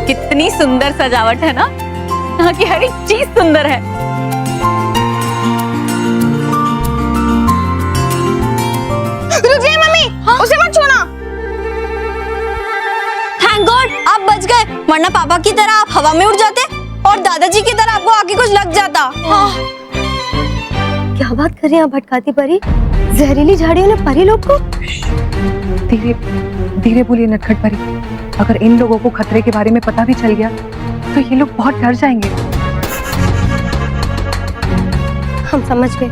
कितनी सुंदर सजावट है ना, यहाँ की हर एक चीज सुंदर है। रुक जाइए मम्मी, उसे मत छोड़ना। थैंक गॉड आप बच गए, वरना पापा की तरह आप हवा में उड़ जाते और दादाजी की तरह आपको आगे कुछ लग जाता। क्या बात कर रही हैं भटकाती परी? जहरीली झाड़ियों ने परी लोग को? धीरे धीरे बोलिए नटखट परी, अगर इन लोगों को खतरे के बारे में पता भी चल गया तो ये लोग बहुत डर जाएंगे। हम समझ गए।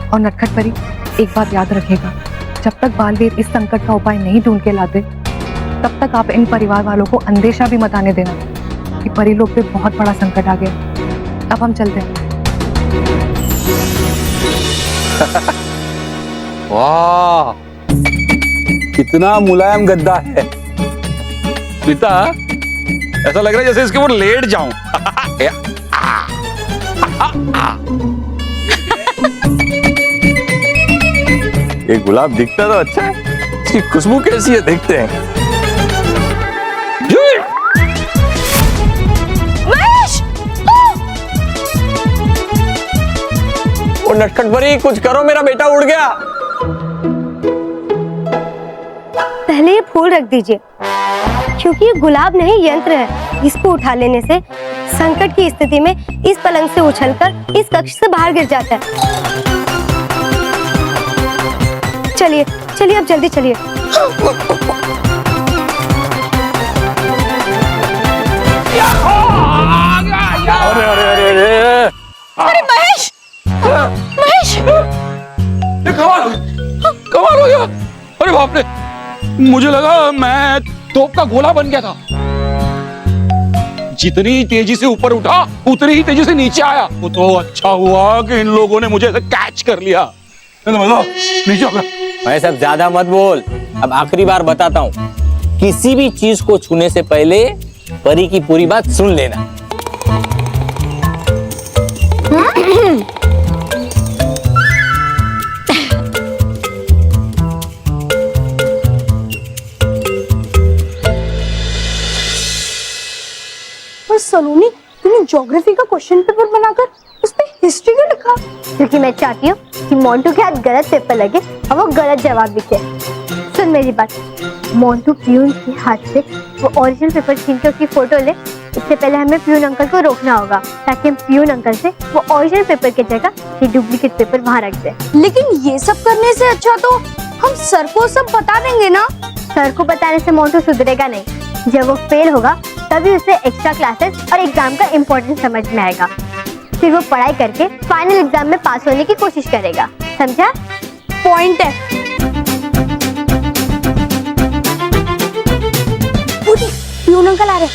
और नटखट परी एक बात याद रखेगा, जब तक बालवीर इस संकट का उपाय नहीं ढूंढ के लाते तब तक आप इन परिवार वालों को अंदेशा भी मत आने देना कि परी लोग पे बहुत बड़ा संकट आ गया। अब हम चलते हैं। वाह, कितना मुलायम गद्दा है पिता, ऐसा लग रहा है जैसे इसके ऊपर लेट जाऊं। ये गुलाब दिखता तो अच्छा है, इसकी खुशबू कैसी है देखते हैं। ओ नटखट परी, कुछ करो, मेरा बेटा उड़ गया। पहले ये फूल रख दीजिए, क्योंकि ये गुलाब नहीं यंत्र है। इसको उठा लेने से संकट की स्थिति में इस पलंग से उछलकर इस कक्ष से बाहर गिर जाता है। चलिए चलिए, अब जल्दी चलिए। अरे अरे अरे अरे अरे महेश, महेश, ये कमाल हो गया। अरे बाप रे, मुझे लगा मैं तोप का गोला बन गया था। जितनी तेजी से ऊपर उठा उतनी ही तेजी से नीचे आया। वो तो अच्छा हुआ कि इन लोगों ने मुझे ऐसे कैच कर लिया। नीचे आ गया। मैं सब ज्यादा मत बोल, अब आखिरी बार बताता हूँ, किसी भी चीज को छूने से पहले परी की पूरी बात सुन लेना। सलोनी, तूने ज्योग्राफी का क्वेश्चन पेपर बनाकर उस पे हिस्ट्री क्यों लिखा? क्योंकि मैं चाहती हूँ कि मोंटू के हाथ गलत पेपर लगे और वो गलत जवाब लिखे। सुन मेरी बात, मोंटू प्यून के हाथ से वो ओरिजिनल पेपर छीन के उसकी फोटो ले। इससे पहले हमें प्यून अंकल को रोकना होगा, ताकि हम प्यून अंकल से वो ओरिजिनल पेपर की जगह ये डुप्लीकेट पेपर वहाँ रख दे। लेकिन ये सब करने से अच्छा तो हम सर को सब बता देंगे ना। सर को बताने से मोंटू सुधरेगा नहीं। जब वो फेल होगा तभी उसे एक्स्ट्रा क्लासेस और एग्जाम का इम्पोर्टेंस समझ में आएगा। फिर वो पढ़ाई करके फाइनल एग्जाम में पास होने की कोशिश करेगा, समझा? पॉइंट है। प्यून अंकल आ रहे।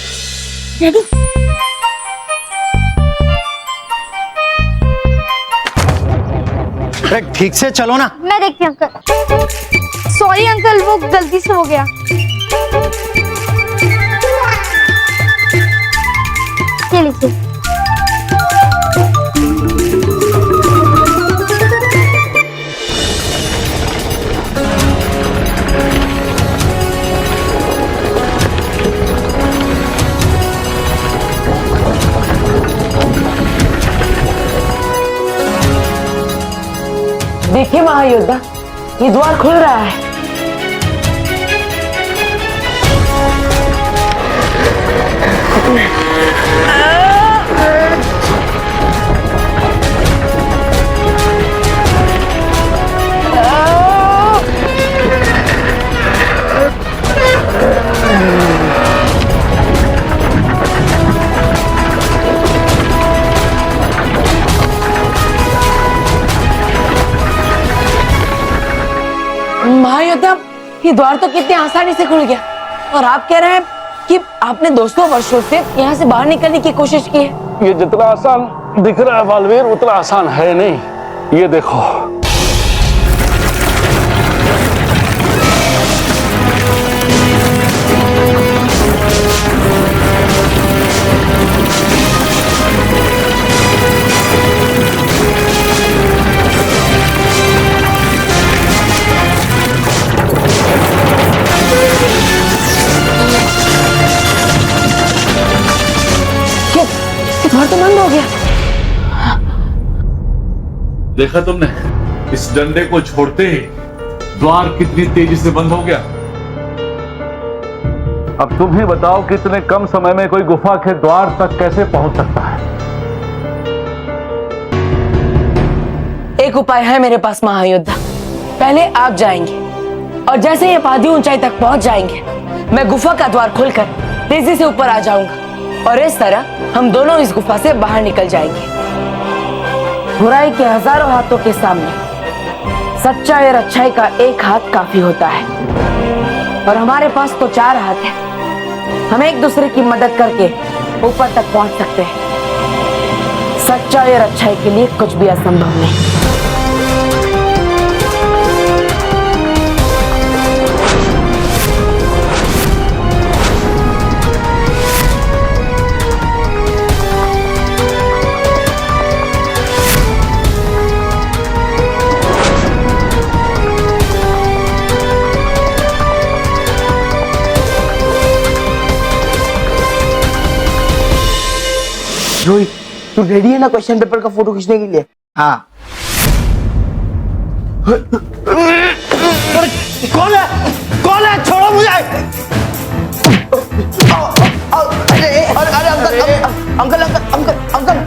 रेडी? अरे ठीक से चलो ना। मैं देखती हूँ अंकल। सॉरी अंकल, वो गलती से हो गया। ये लीजिए। देखिए महायोद्धा, ये द्वार खुल रहा है। महायोद्धा, ये द्वार तो कितनी आसानी से खुल गया, और आप कह रहे हैं कि आपने 200 वर्षों से यहाँ से बाहर निकलने की कोशिश की है। ये जितना आसान दिख रहा है बालवीर, उतना आसान है नहीं। ये देखो, देखा तुमने, इस डंडे को छोड़ते ही द्वार कितनी तेजी से बंद हो गया। अब तुम ही बताओ कि इतने कम समय में कोई गुफा के द्वार तक कैसे पहुंच सकता है। एक उपाय है मेरे पास महायोद्धा। पहले आप जाएंगे और जैसे ही आप आधी ऊंचाई तक पहुंच जाएंगे, मैं गुफा का द्वार खोलकर तेजी से ऊपर आ जाऊंगा और इस तरह हम दोनों इस गुफा से बाहर निकल जाएंगे। बुराई के हजारों हाथों के सामने सच्चाई और अच्छाई का एक हाथ काफी होता है और हमारे पास तो 4 हाथ हैं। हम एक दूसरे की मदद करके ऊपर तक पहुंच सकते हैं। सच्चाई और अच्छाई के लिए कुछ भी असंभव नहीं। रोहित, तू रेडी है ना क्वेश्चन पेपर का फोटो खींचने के लिए? हाँ। कौन है? कौन है? छोड़ो मुझे। अरे uncle uncle uncle uncle uncle.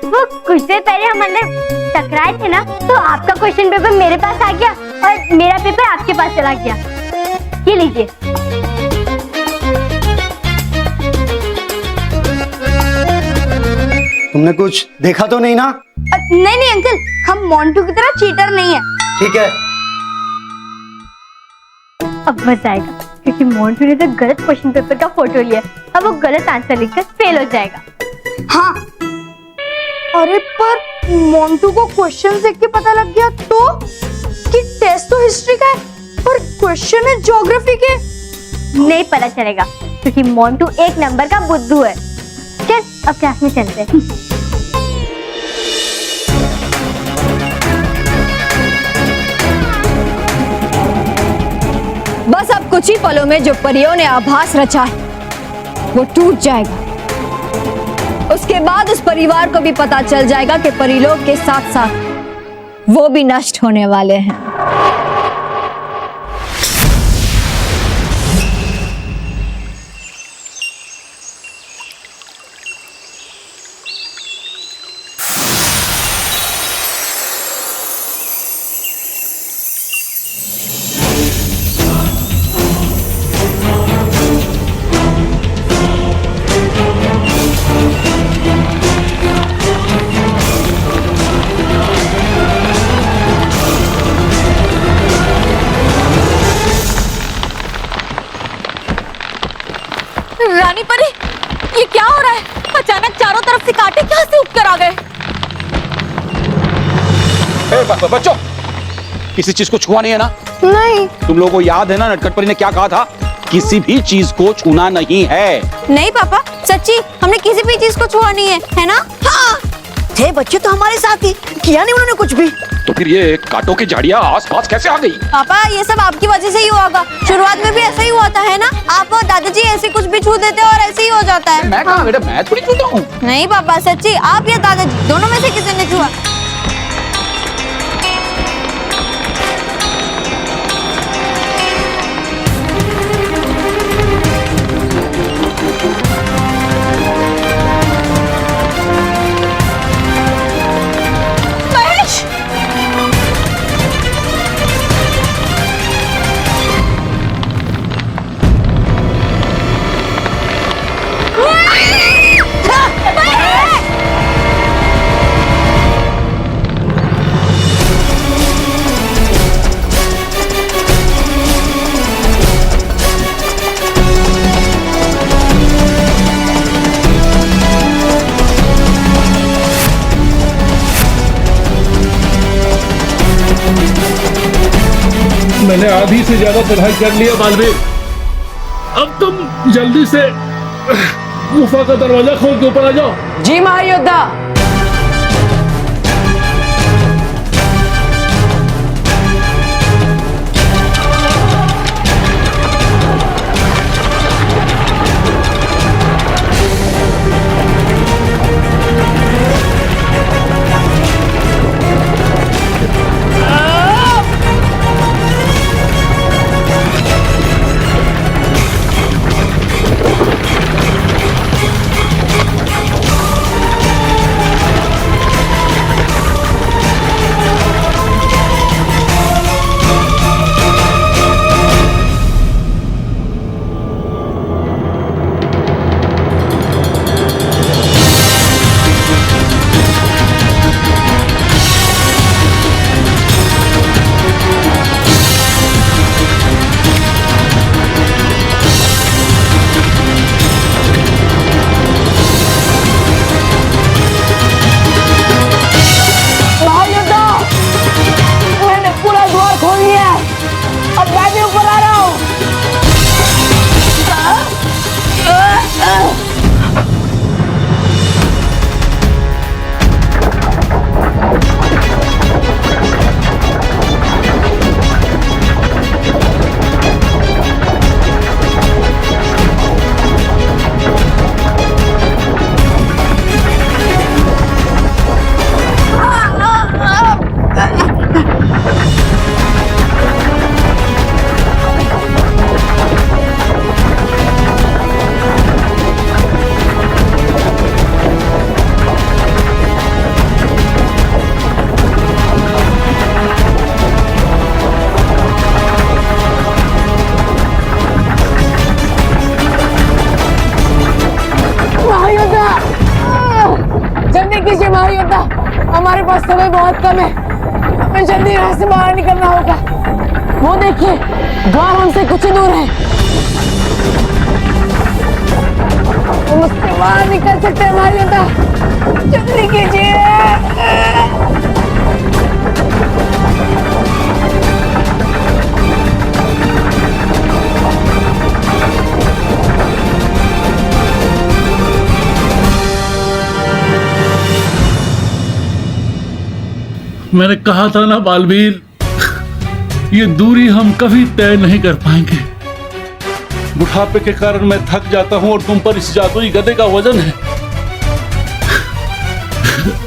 वो कुछ देर पहले हम अंदर टकराए थे ना, तो आपका क्वेश्चन पेपर मेरे पास आ गया और मेरा पेपर आपके पास चला गया। ये लीजिए। तुमने कुछ देखा तो नहीं ना? नहीं नहीं अंकल, हम मोंटू की तरह चीटर नहीं है। ठीक है। अब मजा आएगा क्योंकि मोंटू ने तो गलत क्वेश्चन पेपर का फोटो लिया, अब वो गलत आंसर लिखकर फेल हो जाएगा। हाँ। अरे पर मोंटू को क्वेश्चन देख के पता लग गया तो कि टेस्ट तो हिस्ट्री का है और क्वेश्चन है ज्योग्राफी के। नहीं पता चलेगा क्योंकि मोंटू 1 नंबर का बुद्धू है। चल अब क्लास में चलते हैं। बस अब कुछ ही पलों में जो परियों ने आभास रचा है वो टूट जाएगा। उसके बाद उस परिवार को भी पता चल जाएगा कि परिलोक के साथ साथ वो भी नष्ट होने वाले हैं। रानी परी, ये क्या हो रहा है? अचानक चारों तरफ से कांटे कहां से उगकर आ गए? बच्चों, किसी चीज को छुआ नहीं है ना? नहीं। तुम लोगों को याद है ना नटखट परी ने क्या कहा था? किसी भी चीज को छूना नहीं है। नहीं पापा, सच्ची हमने किसी भी चीज को छुआ नहीं है ना? हाँ। थे बच्चे तो हमारे साथ ही, किया नहीं उन्होंने कुछ भी। तो फिर ये कांटों की झाड़ियां आस-पास कैसे आ गई? पापा ये सब आपकी वजह से ही हुआ होगा। शुरुआत में भी ऐसा ही हुआ था, है ना? आप और दादाजी ऐसे कुछ भी छू देते और ऐसे ही हो जाता है। मैं कहा बेटा, मैं थोड़ी छूता हूँ। नहीं पापा, सच्ची आप या दादाजी दोनों में से किसी ने छुआ। मैंने आधी से ज्यादा पढ़ाई कर लिया बालवीर। अब तुम जल्दी से गुफा का दरवाजा खोल के ऊपर आ जाओ। जी महायोद्धा। महायोद्धा, हमारे पास समय बहुत कम है, हमें जल्दी यहाँ से बाहर निकलना होगा। वो देखिए, द्वार हमसे कुछ ही दूर है, हम उससे बाहर निकल सकते हैं। महायोद्धा, जल्दी कीजिए। मैंने कहा था ना बालवीर, ये दूरी हम कभी तय नहीं कर पाएंगे। बुढ़ापे के कारण मैं थक जाता हूं और तुम पर इस जादुई गधे का वजन है।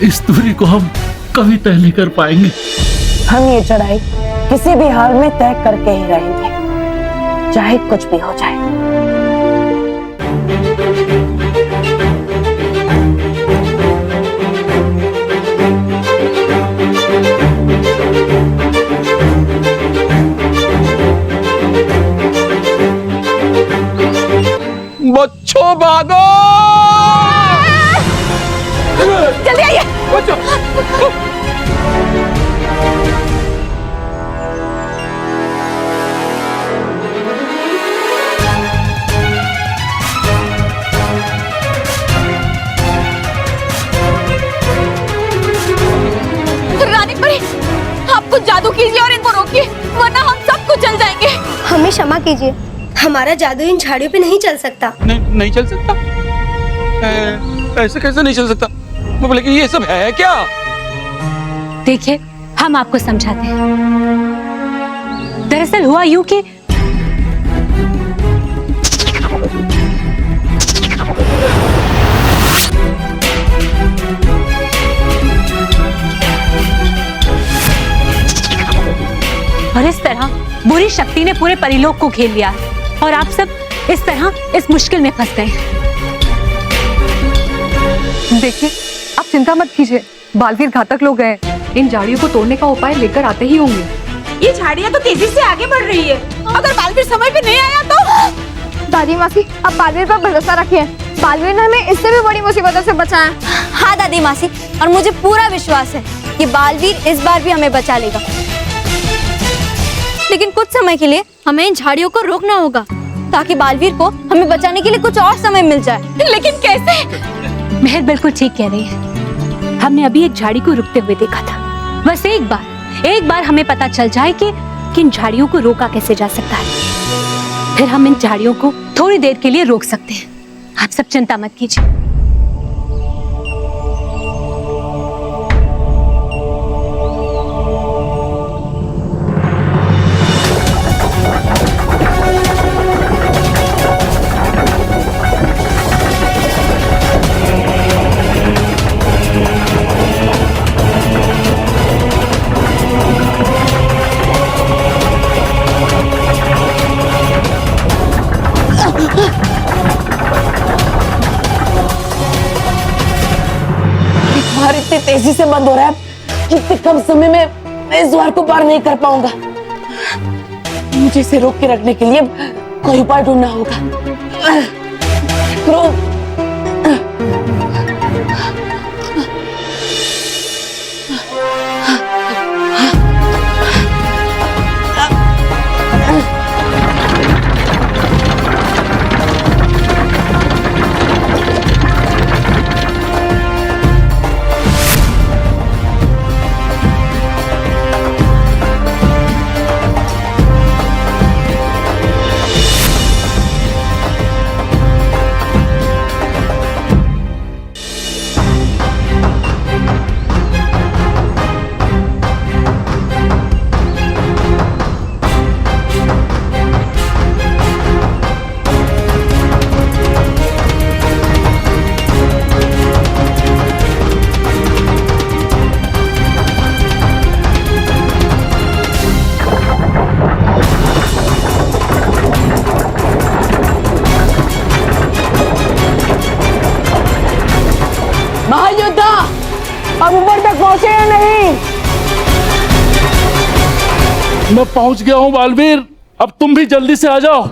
इस दूरी को हम कभी तय नहीं कर पाएंगे। हम ये चढ़ाई किसी भी हाल में तय करके ही रहेंगे, चाहे कुछ भी हो जाए। बच्चों भागो, जल्दी आइए। रानी परी, आप कुछ जादू कीजिए और इनको रोकिए, वरना हम सब कुछ जल जाएंगे। हमें क्षमा कीजिए, हमारा जादू इन झाड़ियों पे नहीं चल सकता। नहीं चल सकता? ऐसे कैसे नहीं चल सकता? बोले कि ये सब है क्या? देखिए, हम आपको समझाते हैं। दरअसल हुआ यूं कि और इस तरह बुरी शक्ति ने पूरे परिलोक को घेर लिया और आप सब इस तरह इस मुश्किल में फंस गए। देखिए, आप चिंता मत कीजिए, बालवीर घातक लोग हैं, इन झाड़ियों को तोड़ने का उपाय लेकर आते ही होंगे। ये झाड़ियाँ तो तेजी से आगे बढ़ रही है, अगर बालवीर समय पे नहीं आया तो। दादी मासी, आप बालवीर पर भरोसा रखिए, बालवीर ने हमें इससे भी बड़ी मुसीबतों से बचाया। हाँ दादी मासी, और मुझे पूरा विश्वास है कि बालवीर इस बार भी हमें बचा लेगा। लेकिन कुछ समय के लिए हमें इन झाड़ियों को रोकना होगा, ताकि बालवीर को हमें बचाने के लिए कुछ और समय मिल जाए। लेकिन कैसे? महर बिल्कुल ठीक कह रही है। हमने अभी एक झाड़ी को रुकते हुए देखा था। बस एक बार हमें पता चल जाए कि इन झाड़ियों को रोका कैसे जा सकता है, फिर हम इन झाड़ियों को थोड़ी देर के लिए रोक सकते हैं। हाँ आप सब चिंता मत कीजिए। द्वार इतनी तेजी से बंद हो रहा है कि इतने कम समय में मैं इस द्वार को पार नहीं कर पाऊंगा। मुझे इसे रोक के रखने के लिए कोई उपाय ढूंढना होगा। क्रोध महायोद्धा अब ऊपर तक पहुंचे या नहीं? मैं पहुंच गया हूं बालवीर, अब तुम भी जल्दी से आ जाओ।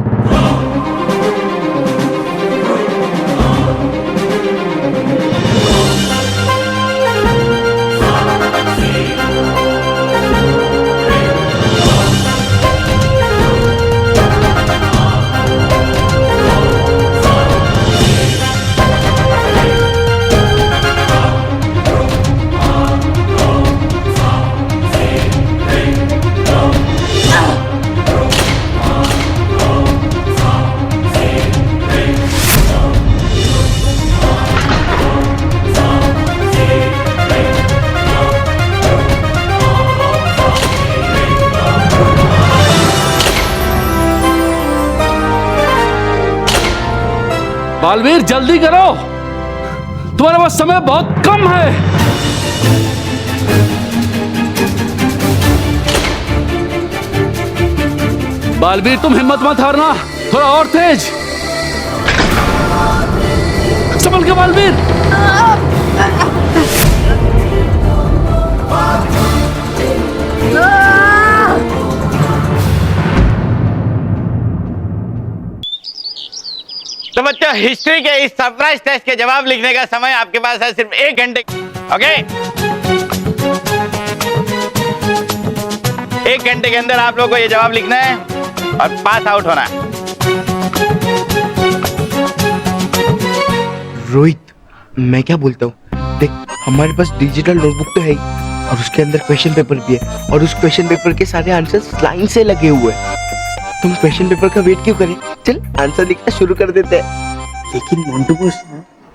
बालवीर जल्दी करो, तुम्हारे पास समय बहुत कम है। बालवीर तुम हिम्मत मत हारना, थोड़ा और तेज। संभल के बालवीर। तो बच्चों, हिस्ट्री के इस सरप्राइज टेस्ट के जवाब लिखने का समय आपके पास है सिर्फ 1 घंटे। ओके, 1 घंटे के अंदर आप लोगों को ये जवाब लिखना है और पास आउट होना है। रोहित, मैं क्या बोलता हूँ, देख हमारे पास डिजिटल नोटबुक तो है ही और उसके अंदर क्वेश्चन पेपर भी है और उस क्वेश्चन पेपर के सारे आंसर्स लाइन से लगे हुए हैं। तुम क्वेश्चन पेपर का वेट क्यों करें, चल आंसर लिखना शुरू कर देते हैं। लेकिन मोंटू बॉस,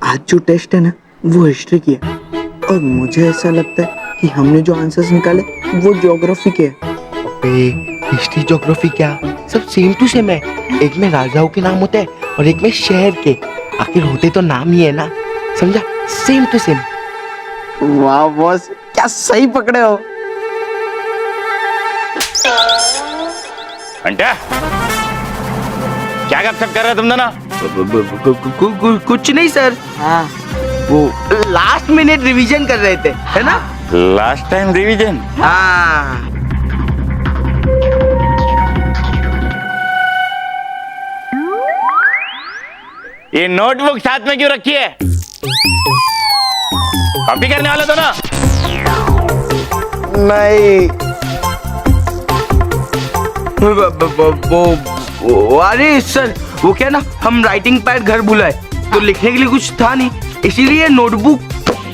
आज जो टेस्ट है ना वो हिस्ट्री की है और मुझे ऐसा लगता है कि हमने जो आंसर्स निकाले वो ज्योग्राफी के हैं। अबे हिस्ट्री ज्योग्राफी क्या, सब सेम टू सेम है। एक में राजाओं के नाम होते हैं और एक में शहर के, आखिर होते तो नाम ही है ना, समझा, सेम टू सेम। वाह बॉस, क्या सही पकड़े हो। घंटा क्या गपशप कर रहे तुम दोनों? कुछ नहीं सर, हाँ, वो लास्ट मिनट रिवीजन कर रहे थे, है ना। Last time revision? हाँ। ये नोटबुक साथ में क्यों रखी है? कॉपी करने वाले दोनों? नहीं, अरे सर वो क्या ना, हम राइटिंग पैड घर बुलाए तो लिखने के लिए कुछ था नहीं, इसीलिए नोटबुक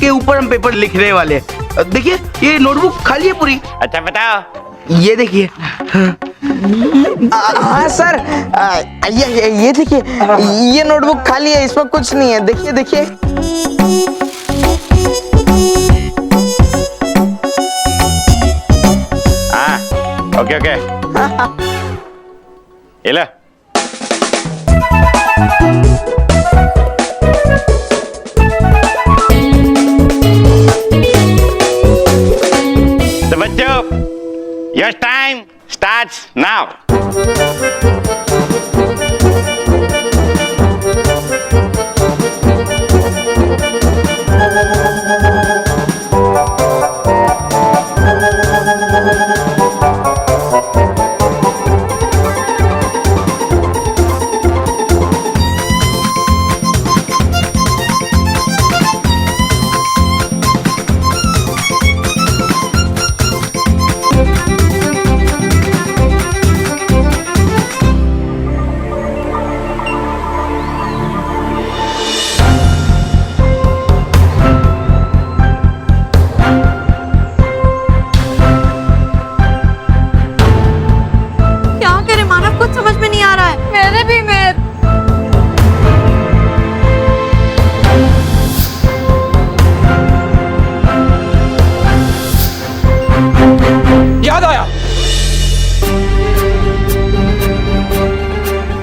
के ऊपर हम पेपर लिखने वाले हैं। देखिए ये नोटबुक खाली है पूरी। अच्छा बताओ। ये देखिए, हाँ सर, ये देखिए, ये नोटबुक खाली है, इसमें कुछ नहीं है। देखिए देखिए। हाँ, ओके ओके। ये ले। तो बच्चों, your time starts now.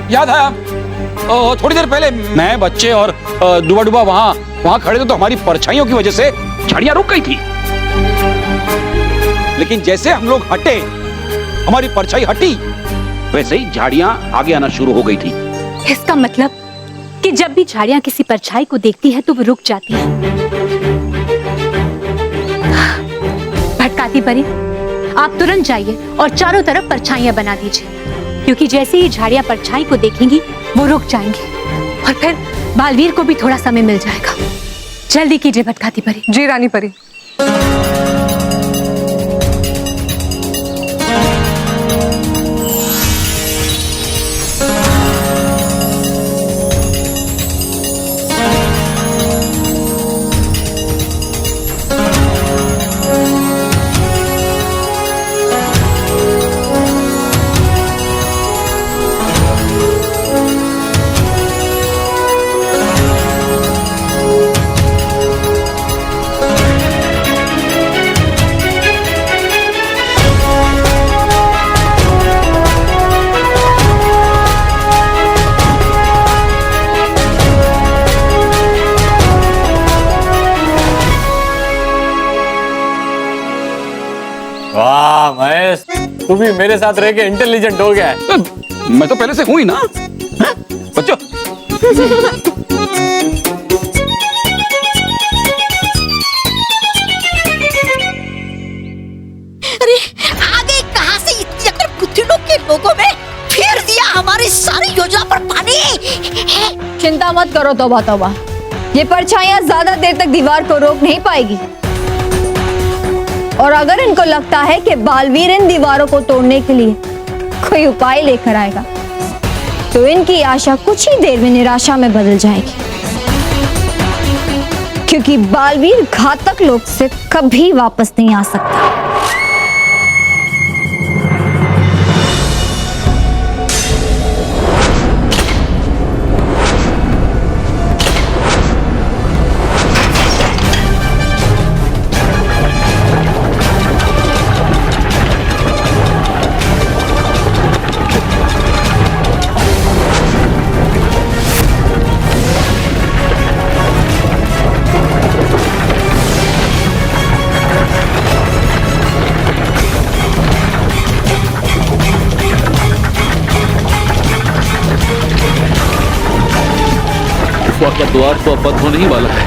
याद आया, थोड़ी देर पहले मैं, बच्चे और डुबा डुबा वहां खड़े थे, तो हमारी परछाइयों की वजह से झाड़ियां रुक गई थी। लेकिन जैसे हम लोग हटे, हमारी परछाई हटी, वैसे ही झाड़ियां आगे आना शुरू हो गई थी। इसका मतलब कि जब भी झाड़ियां किसी परछाई को देखती है तो वो रुक जाती है। भटकाती परी, आप तुरंत जाइए और चारों तरफ परछाइयां बना दीजिए, क्योंकि जैसे ही झाड़ियां परछाई को देखेंगी वो रुक जाएंगी और फिर बालवीर को भी थोड़ा समय मिल जाएगा। जल्दी कीजिए भटकाती परी। जी रानी परी। वाह महेश, तू भी मेरे साथ रह के इंटेलिजेंट हो गया है। मैं तो पहले से हूं ही ना। बच्चों, अरे आगे कहां से इतनी अकड़ बुद्धिलों के लोगों में फेर दिया हमारी सारी योजना पर पानी। चिंता मत करो तौबा तौबा, ये परछाइयां ज्यादा देर तक दीवार को रोक नहीं पाएगी। और अगर इनको लगता है कि बालवीर इन दीवारों को तोड़ने के लिए कोई उपाय लेकर आएगा, तो इनकी आशा कुछ ही देर में निराशा में बदल जाएगी, क्योंकि बालवीर घातक लोक से कभी वापस नहीं आ सकता। का द्वार तो अब बंद होने ही वाला है।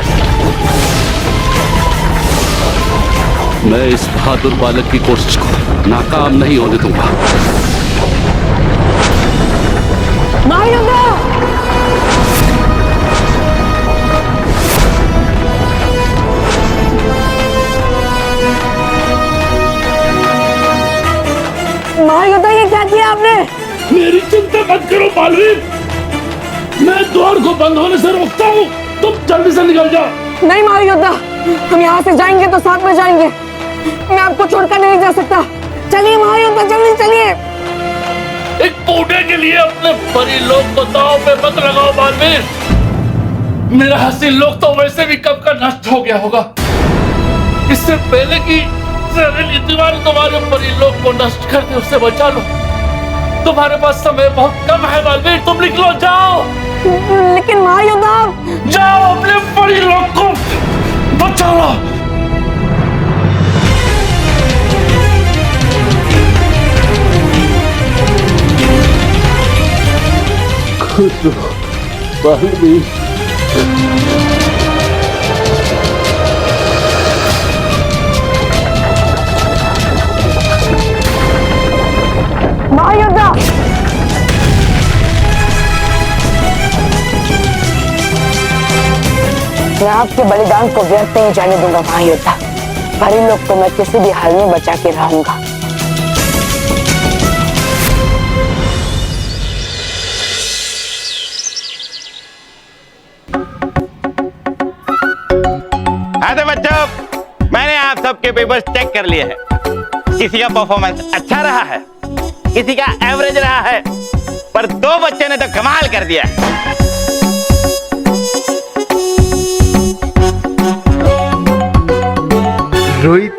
मैं इस बहादुर बालक की कोशिश को नाकाम नहीं होने दूंगा। महायोद्धा, ये क्या किया आपने? मेरी चिंता मत करो बालवीर, मैं द्वार को बंद होने से रोकता हूँ, तुम जल्दी से निकल जाओ। नहीं महायोद्धा, हम यहाँ से जाएंगे तो साथ में जाएंगे, मैं आपको छोड़कर नहीं जा सकता। चलिए महायोद्धा, जल्दी चलिए। परी लोग को दांव पे मत लगाओ बालवीर। मेरा हसीन लोग तो वैसे भी कब का नष्ट हो गया होगा। इससे पहले कि जहरीली दीवार तुम्हारे परी लोग को नष्ट कर दे, उससे बचा लो। तुम्हारे पास समय बहुत कम है बालवीर, तुम निकलो, जाओ। लेकिन महायोद्धा, जाओ, अपने परी लोग को बचा लो। बालवीर, महायोद्धा, मैं आपके बलिदान को व्यर्थ नहीं जाने दूंगा महायोद्धा। परी लोग को मैं किसी भी हाल में बचा के रहूंगा। हाँ तो बच्चों, मैंने आप सबके पेपर्स चेक कर लिए हैं। किसी का परफॉर्मेंस अच्छा रहा है, किसी का एवरेज रहा है, पर दो बच्चे ने तो कमाल कर दिया है। रोहित,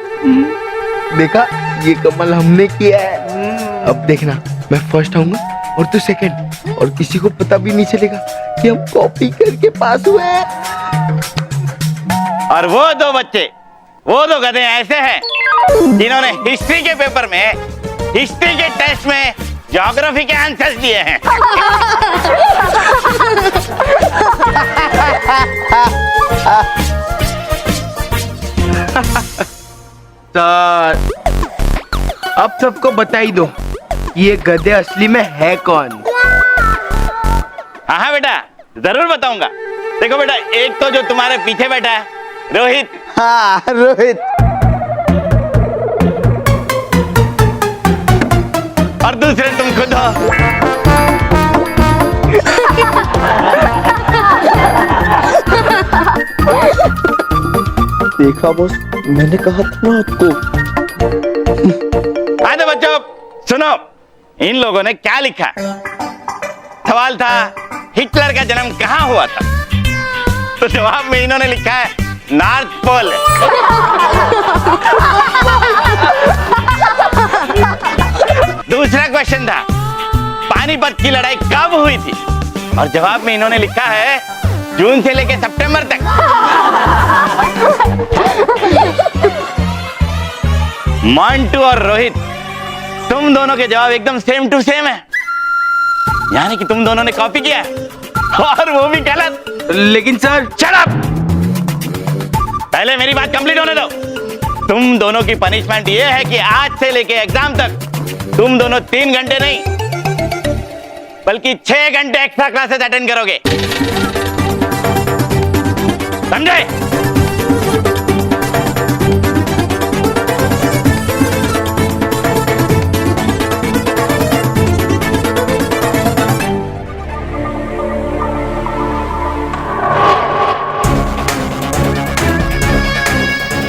देखा ये कमाल हमने किया है। अब देखना, मैं फर्स्ट आऊंगा और तू सेकंड, और किसी को पता भी नहीं चलेगा कि हम कॉपी करके पास हुए हैं। और वो दो बच्चे, वो दो गधे ऐसे हैं जिन्होंने हिस्ट्री के पेपर में, हिस्ट्री के टेस्ट में ज्योग्राफी के आंसर्स दिए हैं। सर, अब सबको बता ही दो ये गधे असली में है कौन। हाँ बेटा, जरूर बताऊंगा। देखो बेटा, एक तो जो तुम्हारे पीछे बैठा है रोहित। हाँ रोहित। और दूसरे तुम खुद हो। देखा बॉस, मैंने कहा था ना आपको। हाँ तो बच्चों सुनो, इन लोगों ने क्या लिखा। सवाल था हिटलर का जन्म कहाँ हुआ था, तो जवाब में इन्होंने लिखा है नॉर्थ पोल। दूसरा क्वेश्चन था पानीपत की लड़ाई कब हुई थी, और जवाब में इन्होंने लिखा है जून से लेकर सितंबर तक। मंटू और रोहित, तुम दोनों के जवाब एकदम सेम टू सेम है, यानी कि तुम दोनों ने कॉपी किया है, और वो भी गलत। लेकिन सर, शट अप! पहले मेरी बात कंप्लीट होने दो। तुम दोनों की पनिशमेंट ये है कि आज से लेके एग्जाम तक तुम दोनों 3 घंटे नहीं बल्कि 6 घंटे एक्स्ट्रा क्लासेस अटेंड करोगे, समझे?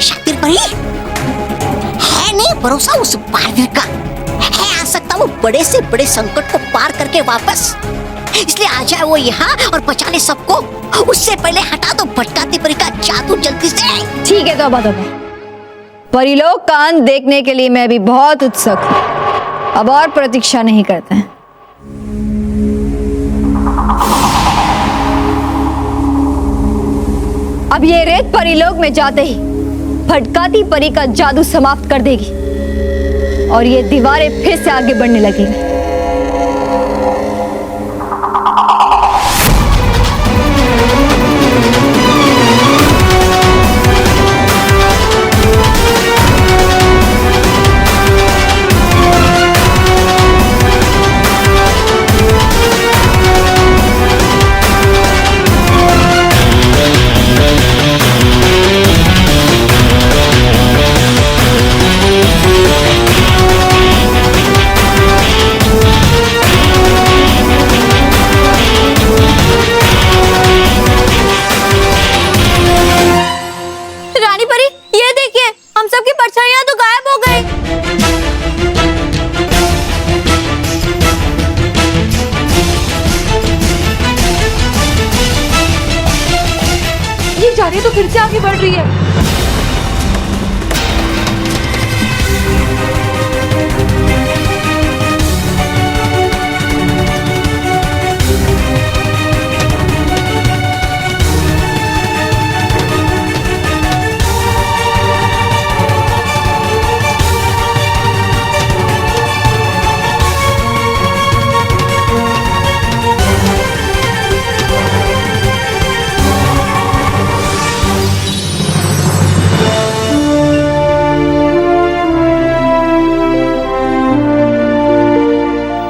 शातिर परी है नहीं भरोसा उस बालवीर का, है आ सकता वो बड़े से बड़े संकट को पार करके वापस, इसलिए आ जाए वो यहाँ और बचा ले सबको। उससे पहले हटा दो भटकाती परी का जादू जल्दी से। ठीक है, तौबा तौबा। परिलोक का अंत देखने के लिए मैं भी बहुत उत्सुक हूँ। अब और प्रतीक्षा नहीं करते हैं। अब ये रेत परिलोक में जाते ही भटकाती परी का जादू समाप्त कर देगी और ये दीवारें फिर से आगे बढ़ने लगेंगी। आगे बढ़ रही है।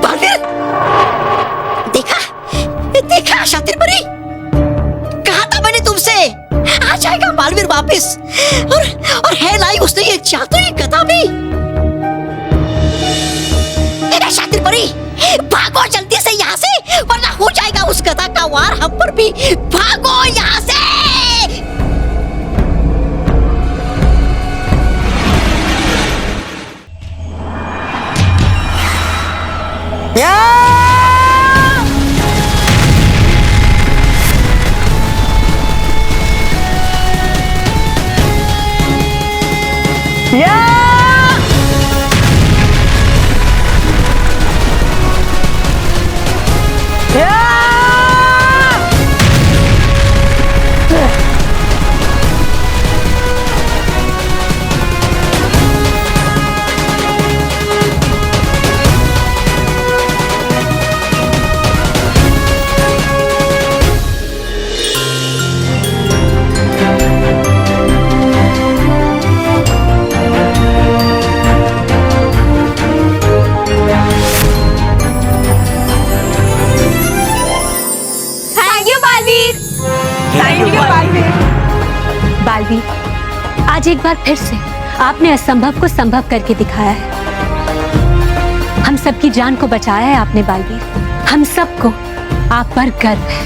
बालवीर, देखा देखा शातिर परी, कहा था मैंने तुमसे आ जाएगा बालवीर वापस। और है लाई उसने ये जादुई गदा भी। शातिर परी, भागो जल्दी से यहाँ से, वरना हो जाएगा उस गदा का वार हम पर भी। भागो यहाँ से। बालवीर, आज एक बार फिर से आपने असंभव को संभव करके दिखाया है। हम सबकी जान को बचाया है आपने बालवीर। हम सबको आप पर गर्व है।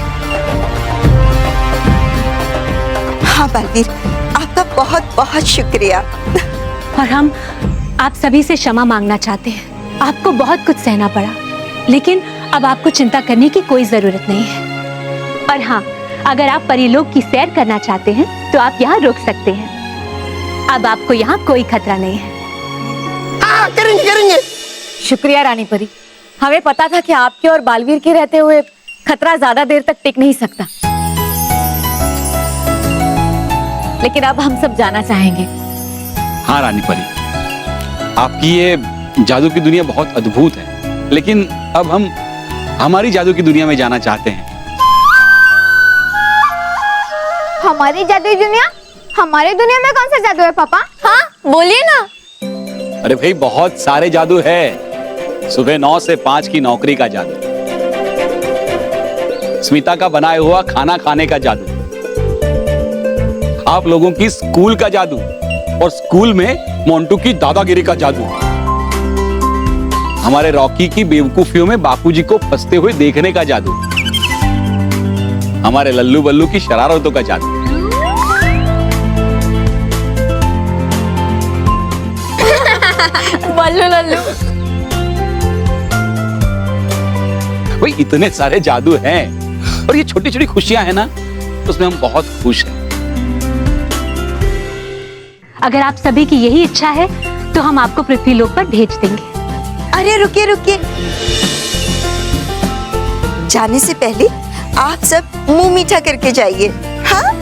हाँ बालवीर, आपका बहुत बहुत शुक्रिया। और हम आप सभी से क्षमा मांगना चाहते हैं। आपको बहुत कुछ सहना पड़ा, लेकिन अब आपको चिंता करने की कोई जरूरत नहीं है। और हाँ, अगर आप परीलोक की सैर करना चाहते हैं तो आप यहाँ रुक सकते हैं। अब आपको यहाँ कोई खतरा नहीं है। हाँ, करेंगे करेंगे। शुक्रिया रानी परी, हमें पता था कि आपके और बालवीर के रहते हुए खतरा ज्यादा देर तक टिक नहीं सकता। लेकिन अब हम सब जाना चाहेंगे। हाँ रानी परी, आपकी ये जादू की दुनिया बहुत अद्भुत है, लेकिन अब हम हमारी जादू की दुनिया में जाना चाहते हैं। हमारी जादुई दुनिया? हमारे दुनिया में कौन सा जादू है पापा? हाँ बोलिए ना। अरे भाई, बहुत सारे जादू है। सुबह 9 से 5 की नौकरी का जादू, स्मिता का बनाया हुआ खाना खाने का जादू, आप लोगों की स्कूल का जादू, और स्कूल में मोंटू की दादागिरी का जादू, हमारे रॉकी की बेवकूफियों में बापूजी को फंसते हुए देखने का जादू, हमारे लल्लू बल्लू की शरारतों का जादू। बल्लू लल्लू। भाई, इतने सारे जादू हैं, और ये छोटी छोटी खुशियां हैं ना, उसमें हम बहुत खुश हैं। अगर आप सभी की यही इच्छा है तो हम आपको पृथ्वीलोक पर भेज देंगे। अरे रुकिए रुकिए, जाने से पहले आप सब मुंह मीठा करके जाइए। हाँ,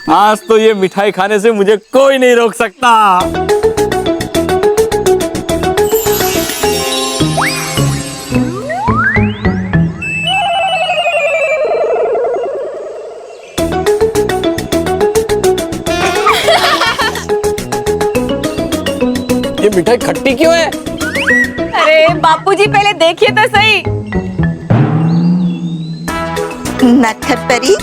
आज तो ये मिठाई खाने से मुझे कोई नहीं रोक सकता। ये मिठाई खट्टी क्यों है? अरे बापूजी, पहले देखिए तो सही। नटखट परी,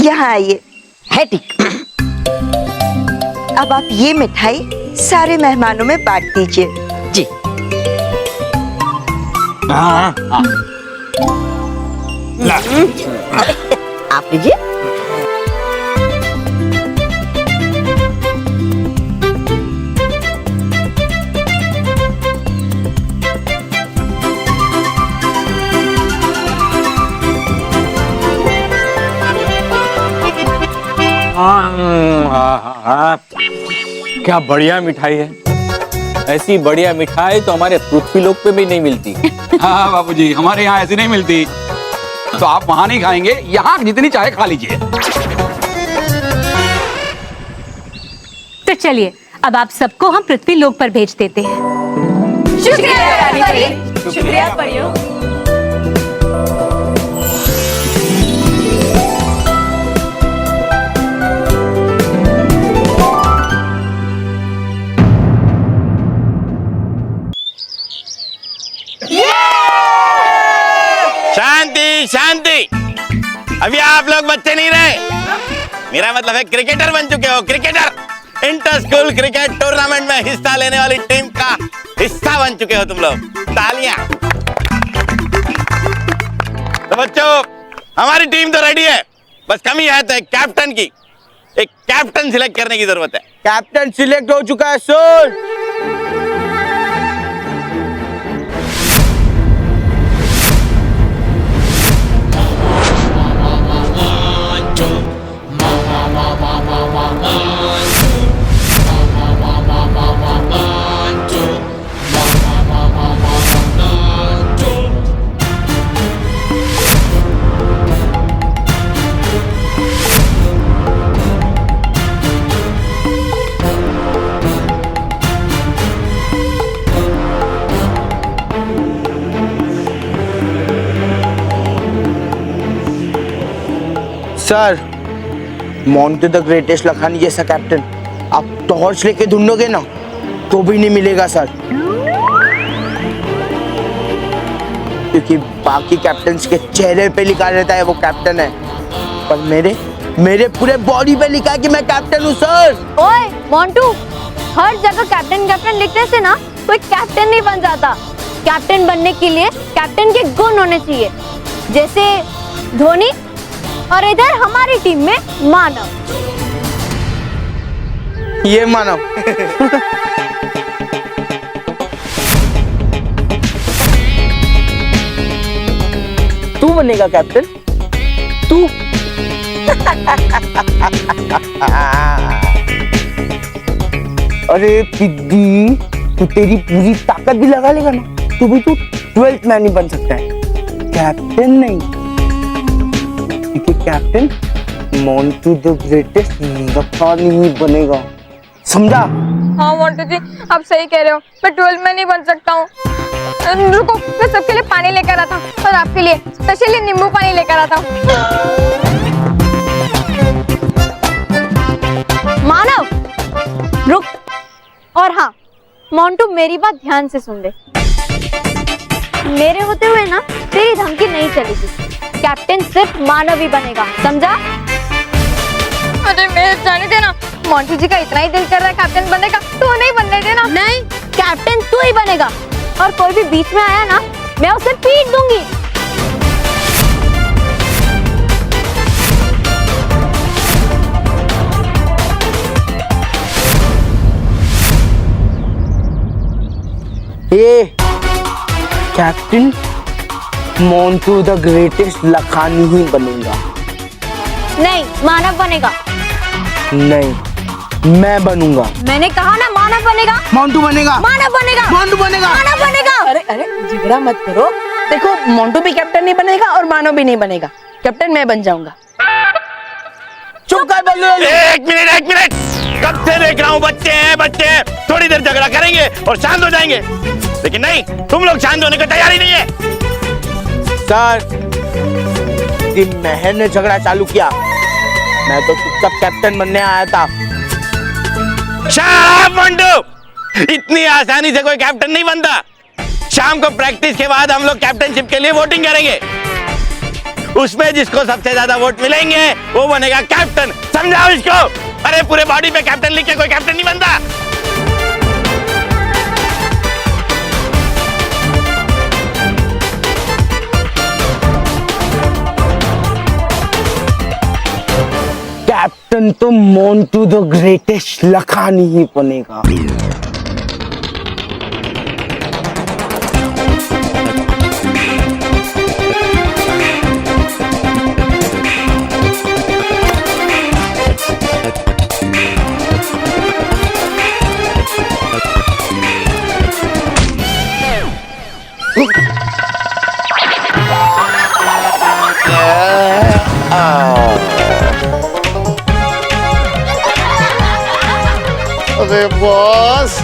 यहाँ आइए। है ठीक। अब आप ये मिठाई सारे मेहमानों में बांट दीजिए। जी। हाँ हाँ ला। आप लीजिए। क्या बढ़िया मिठाई है। ऐसी बढ़िया मिठाई तो हमारे पृथ्वी लोक पे भी नहीं मिलती। हाँ बाबूजी, हमारे यहाँ ऐसी नहीं मिलती। तो आप वहाँ नहीं खाएंगे, यहाँ जितनी चाहे खा लीजिए। तो चलिए अब आप सबको हम पृथ्वी लोक पर भेज देते हैं। शुक्रिया रानी परी, शुक्रिया परियों। शांति शांति। अभी आप लोग बच्चे नहीं रहे, मेरा मतलब है क्रिकेटर बन चुके हो। Cricketer inter school cricket tournament में हिस्सा लेने वाली टीम का हिस्सा बन चुके हो तुम लोग। तालियां। तो बच्चों, हमारी टीम तो रेडी है, बस कमी है तो एक कैप्टन की। एक कैप्टन सिलेक्ट करने की जरूरत है। कैप्टन सिलेक्ट हो चुका है sir. Sir, Montu the greatest Lakhani जैसा कैप्टन आप टॉर्च लेके ढूंढोगे ना तो भी नहीं मिलेगा सर, क्योंकि बाकी कैप्टन्स के चेहरे पे लिखा रहता है वो कैप्टन है, पर मेरे पूरे बॉडी पे लिखा है कि मैं कैप्टन हूँ सर। ओए मोंटू, हर जगह कैप्टन कैप्टन लिखने से ना कोई कैप्टन नहीं बन जाता। कैप्टन बनने के लिए कैप्टन के गुण होने चाहिए, जैसे धोनी, और इधर हमारी टीम में मानव। ये मानव। तू बनेगा कैप्टन, तू। अरे पिद्दी, तू तेरी पूरी ताकत भी लगा लेगा ना तो भी तू 12th मैन ही बन सकता है, कैप्टन नहीं। क्योंकि captain Montu the greatest Lakhani ही बनेगा, समझा? हाँ मोंटू जी, आप सही कह रहे हो, मैं 12 में नहीं बन सकता हूँ। रुको, मैं सबके लिए पानी लेकर आता हूँ और आपके लिए स्पेशली नींबू पानी लेकर आता हूँ। मानव रुक, और हाँ मोंटू मेरी बात ध्यान से सुन ले। मेरे होते हुए ना तेरी धमकी नहीं चलेगी, कैप्टन सिर्फ मानव ही बनेगा, समझा? अरे मेरे जाने देना, मोंटू जी का इतना ही दिल कर रहा है कैप्टन बनने का, तो नहीं बनने देना। नहीं, कैप्टन तू ही बनेगा, और कोई भी बीच में आया ना मैं उसे पीट दूंगी। ये captain Montu the greatest Lakhani ही बनेगा। नहीं, मानव बनेगा। नहीं, मैं बनूंगा। मैंने कहा ना मानव बनेगा। मोंटू बनेगा। मानव बनेगा। मोंटू बनेगा। मानव बनेगा। अरे अरे झगड़ा मत करो, देखो मोंटू भी कैप्टन नहीं बनेगा और मानव भी नहीं बनेगा, कैप्टन मैं बन जाऊंगा। चुप कर बल्लू। एक मिनट, कब से देख रहा हूँ बच्चे हैं बच्चे, थोड़ी देर झगड़ा करेंगे और शांत हो जाएंगे, लेकिन नहीं, तुम लोग शांत होने की तैयारी नहीं है। सर, महर ने झगड़ा चालू किया, मैं तो चुपचाप कैप्टन बनने आया था। शाबाश मोंटू, इतनी आसानी से कोई कैप्टन नहीं बनता। शाम को प्रैक्टिस के बाद हम लोग कैप्टनशिप के लिए वोटिंग करेंगे, उसमें जिसको सबसे ज्यादा वोट मिलेंगे वो बनेगा कैप्टन। समझाओ इसको। अरे पूरे बॉडी पे कैप्टन लिख के कोई कैप्टन नहीं बनता। कैप्टन तो मोंटू द ग्रेटेस्ट लखानी ही बनेगा। अरे बॉस,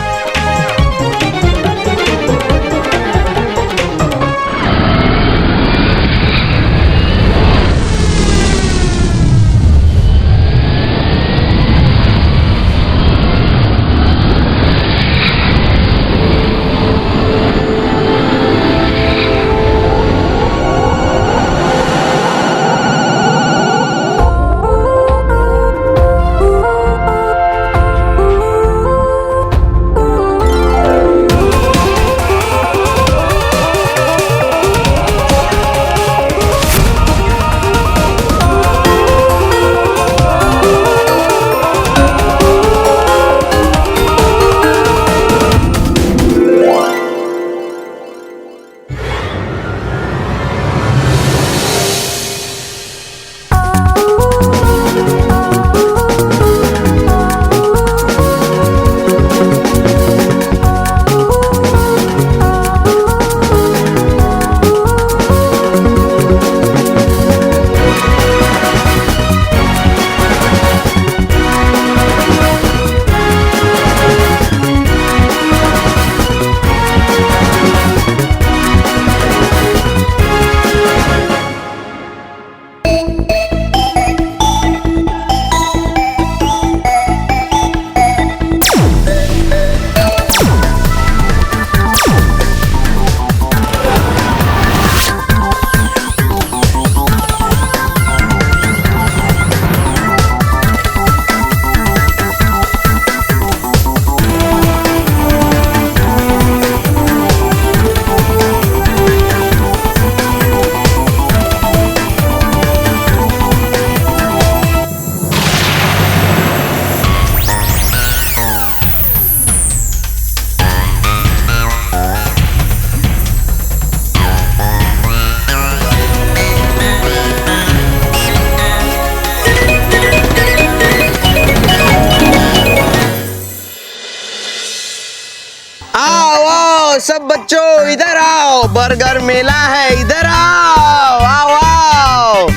सब बच्चों इधर आओ, बर्गर मेला है, इधर आओ आओ आओ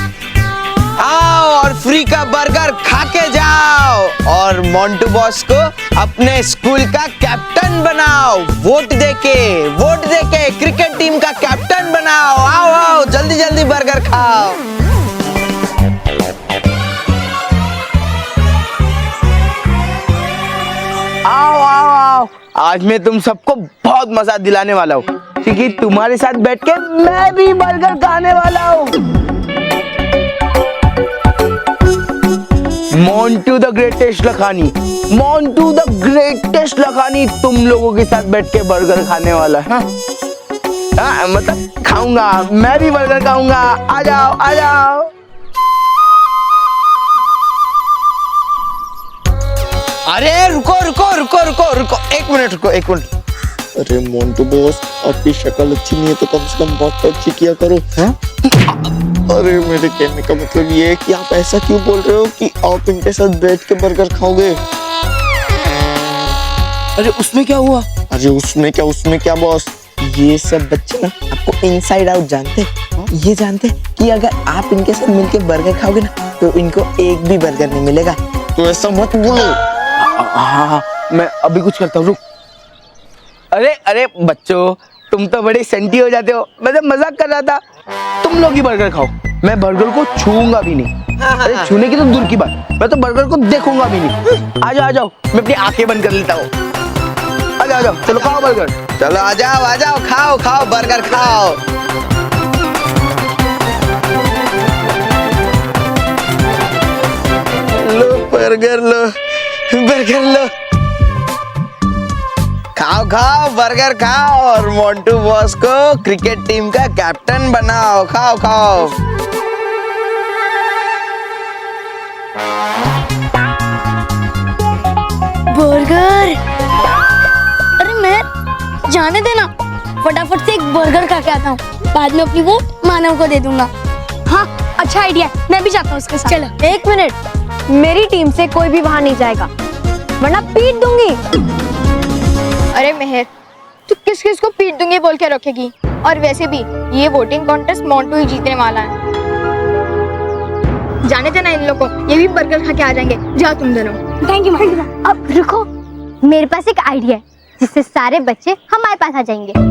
आओ और फ्री का बर्गर खा के जाओ और मोंटू बॉस को अपने स्कूल का कैप्टन बनाओ। वोट देके क्रिकेट टीम का कैप्टन बनाओ। आओ आओ जल्दी जल्दी बर्गर खाओ। आओ आओ आओ, आज मैं तुम सबको बहुत मजा दिलाने वाला हूँ क्योंकि तुम्हारे साथ बैठ के मैं भी बर्गर खाने वाला हूँ। Montu the greatest Lakhani, Montu the greatest Lakhani तुम लोगों के साथ बैठ के बर्गर खाने वाला है। हाँ मतलब खाऊंगा, मैं भी बर्गर खाऊंगा। आ जाओ आ जाओ। अरे रुको रुको रुको रुको रुको, एक मिनट रुको, एक मिनट। अरे मोंटू बॉस, आपकी शक्ल अच्छी नहीं है तो कम से कम बात तो अच्छी किया करो। हैं? अरे मेरे कहने का मतलब ये है कि आप ऐसा क्यों बोल रहे हो कि आप इनके साथ बैठ के बर्गर खाओगे? अरे उसमें क्या हुआ? अरे उसमें क्या बॉस, ये सब बच्चे ना आपको इनसाइड आउट जानते हैं। ये जानते हैं कि अगर आप इनके साथ मिलके बर्गर खाओगे ना तो इनको एक भी बर्गर नहीं मिलेगा। तो ऐसा मत बोलो। हाँ मैं अभी कुछ करता हूँ, रुक। अरे अरे बच्चों, तुम तो बड़े सेंटी हो जाते हो। मैं तो मजाक कर रहा था। तुम लोग ही बर्गर खाओ, मैं बर्गर को छूऊंगा भी नहीं। अरे छूने की तो दूर की बात, मैं तो बर्गर को देखूंगा भी नहीं। आ जाओ, मैं अपनी आंखें बंद कर लेता हूँ। आ जाओ, चलो खाओ बर्गर। चलो आ जाओ, खाओ खाओ बर्गर खाओ। लो बर्गर लो, बर्गर लो, खाओ खाओ बर्गर खाओ और मोंटू बॉस को क्रिकेट टीम का कैप्टन बनाओ। खाओ खाओ। बर्गर, अरे मैं जाने देना, फटाफट से एक बर्गर खा के आता हूँ, बाद में अपनी वो मानव को दे दूंगा। हाँ अच्छा आइडिया, मैं भी जाता हूँ उसके साथ। चलो। एक मिनट, मेरी टीम से कोई भी बाहर नहीं जाएगा वरना पीट दूंगी। अरे मेहर, तू किस किस को पीट दूंगी बोल के रखेगी? और वैसे भी ये वोटिंग कॉन्टेस्ट मोंटू ही जीतने वाला है। जाने देना इन लोगों को, ये भी बर्गर खा के आ जाएंगे। जाओ तुम दोनों। Thank you. अब रुको, मेरे पास एक आइडिया है जिससे सारे बच्चे हमारे पास आ जाएंगे।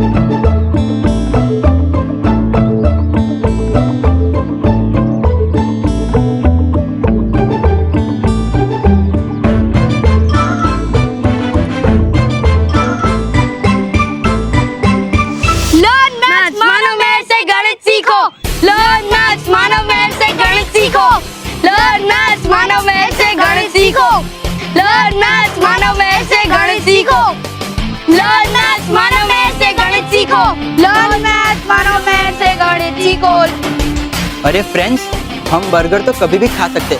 अरे फ्रेंड्स, हम बर्गर तो कभी भी खा सकते,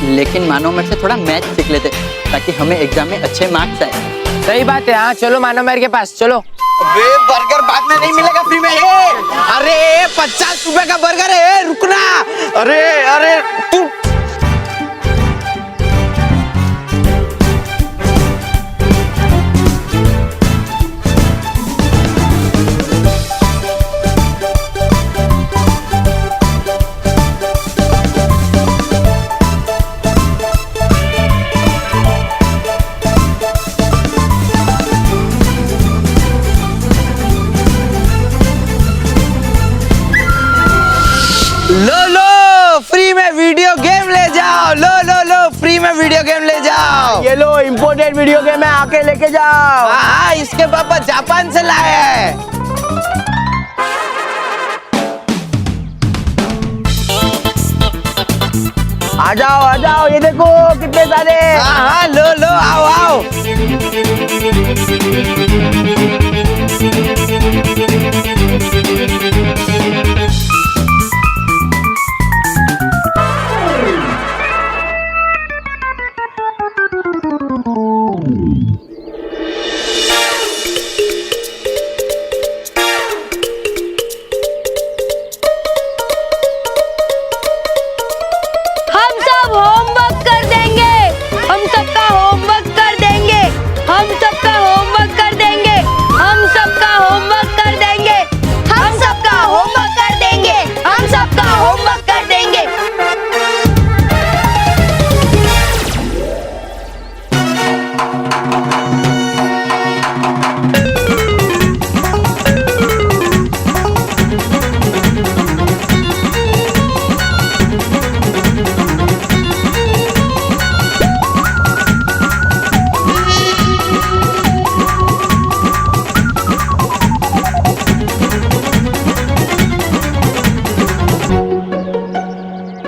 लेकिन मानव मेरे से थोड़ा मैथ सीख लेते ताकि हमें एग्जाम में अच्छे मार्क्स आए। सही बात है। हाँ चलो मानव मेरे के पास चलो। अबे बर्गर बाद में नहीं मिलेगा फ्री में। अरे 50 रुपए का बर्गर है, रुकना। अरे अरे तू लो लो फ्री में वीडियो गेम ले जाओ। लो लो लो फ्री में वीडियो गेम ले जाओ। ये लो इम्पोर्टेड वीडियो गेम है, आके लेके जाओ। हाँ इसके पापा जापान से लाए हैं। आ जाओ ये देखो कितने सारे। हाँ हाँ लो लो आओ आओ।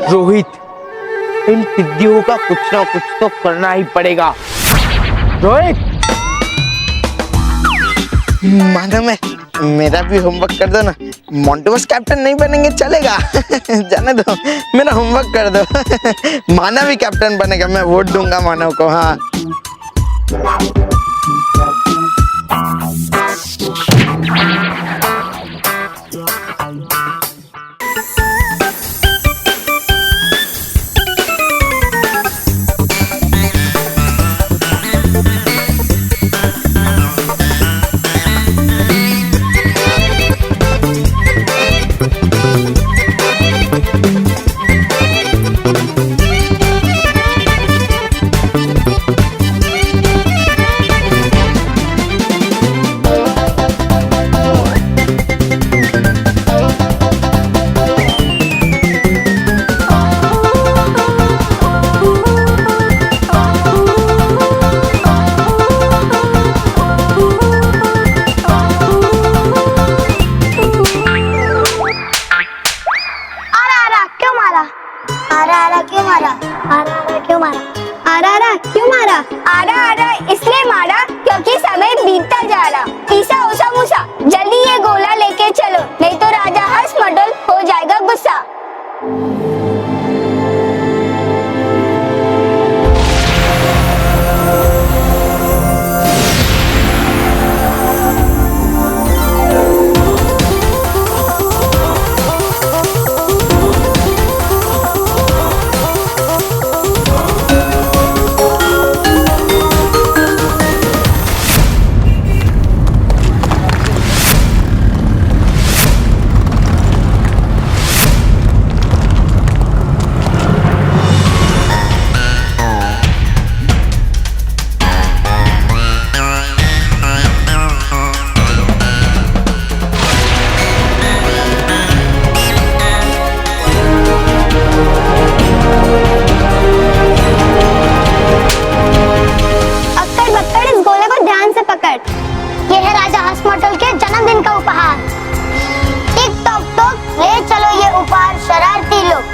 रोहित, इन टिड्डियों का कुछ ना कुछ तो करना ही पड़ेगा। रोहित, माना मैं मेरा भी होमवर्क कर दो ना। मोंटू बॉस कैप्टन नहीं बनेंगे चलेगा। जाने दो, मेरा होमवर्क कर दो। माना भी कैप्टन बनेगा, मैं वोट दूंगा मानव को। हाँ क्यों मारा? आरा क्यों मारा? आरा इसलिए मारा क्योंकि समय बीतता जा रहा। ईसा ओसा मूसा जल्दी ये गोला लेके चलो, नहीं तो राजा हर्ष मडल हो जाएगा गुस्सा। ये है राजा हसमटल के जन्मदिन का उपहार। टिक टॉक टॉक ले चलो ये उपहार शरारती लोग।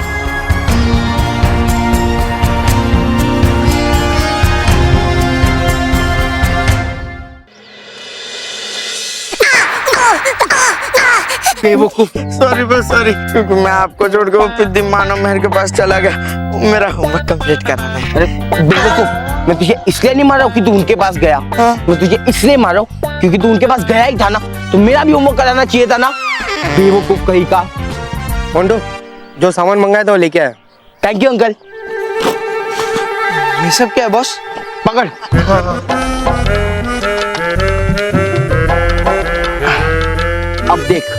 बेवकूफ, सॉरी बस सॉरी, क्योंकि मैं आपको छोड़ के वो पिद्दी मानव महल के पास चला गया। मेरा होमवर्क कंप्लीट कराना है। अरे बेवकूफ, मैं तुझे इसलिए नहीं मारा कि तू उनके पास गया। मैं तुझे इसलिए मारा क्योंकि तू उनके पास गया ही था ना, तो मेरा भी होमवर्क कराना चाहिए था ना। बेवकूफ कहीं का। मोंटू, जो सामान मंगाया था वो लेके आया। Thank you uncle. ये सब क्या है बॉस? पकड़। अब देख।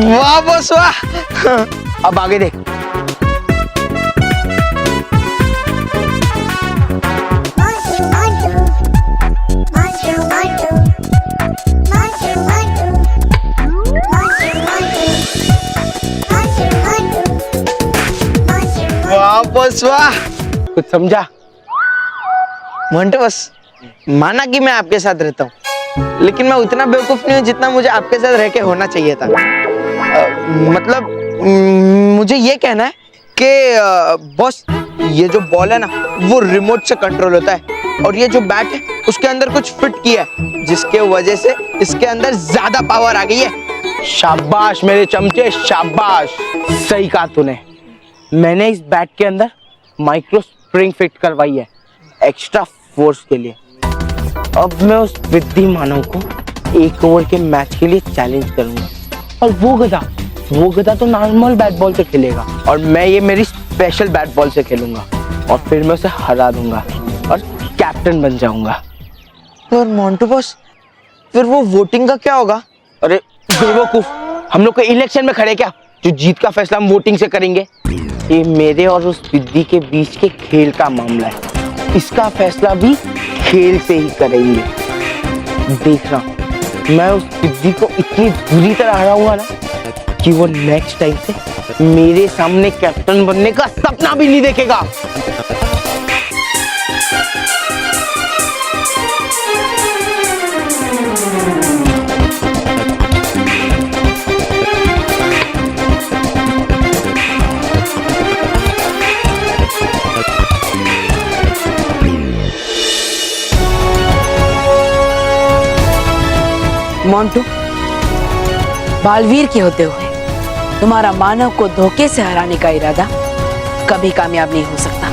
वाह बॉस वाह। अब आगे देख। वाह बॉस वाह। कुछ समझा? मोंटू बस, माना कि मैं आपके साथ रहता हूँ, लेकिन मैं उतना बेवकूफ नहीं हूँ जितना मुझे आपके साथ रह के होना चाहिए था। मतलब मुझे ये कहना है कि बॉस, ये जो बॉल है ना वो रिमोट से कंट्रोल होता है, और ये जो बैट है उसके अंदर कुछ फिट किया है, जिसके वजह से इसके अंदर ज्यादा पावर आ गई है। शाबाश मेरे चमचे, शाबाश। सही कहा तूने। मैंने इस बैट के अंदर माइक्रो स्प्रिंग फिट करवाई है एक्स्ट्रा फोर्स के लिए। अब मैं उस विद्धि मानव को 1 ओवर के मैच के लिए चैलेंज करूंगा, और वो गधा तो नॉर्मल बैट बॉल से खेलेगा, और मैं ये मेरी स्पेशल बैट बॉल से खेलूंगा, और फिर मैं उसे हरा दूंगा और कैप्टन बन जाऊंगा। और मोंटू बॉस, फिर वो वोटिंग का क्या होगा? अरे बेवकूफ, हम लोग को इलेक्शन में खड़े क्या जो जीत का फैसला हम वोटिंग से करेंगे? ये मेरे और उस विद्धि के बीच के खेल का मामला है, इसका फैसला भी खेल से ही करेंगे। देखना, मैं उस विद्धि को इतनी बुरी तरह हराऊंगा ना कि वो नेक्स्ट टाइम से मेरे सामने कैप्टन बनने का सपना भी नहीं देखेगा। मोंटू, बालवीर के होते हुए तुम्हारा मानव को धोखे से हराने का इरादा कभी कामयाब नहीं हो सकता।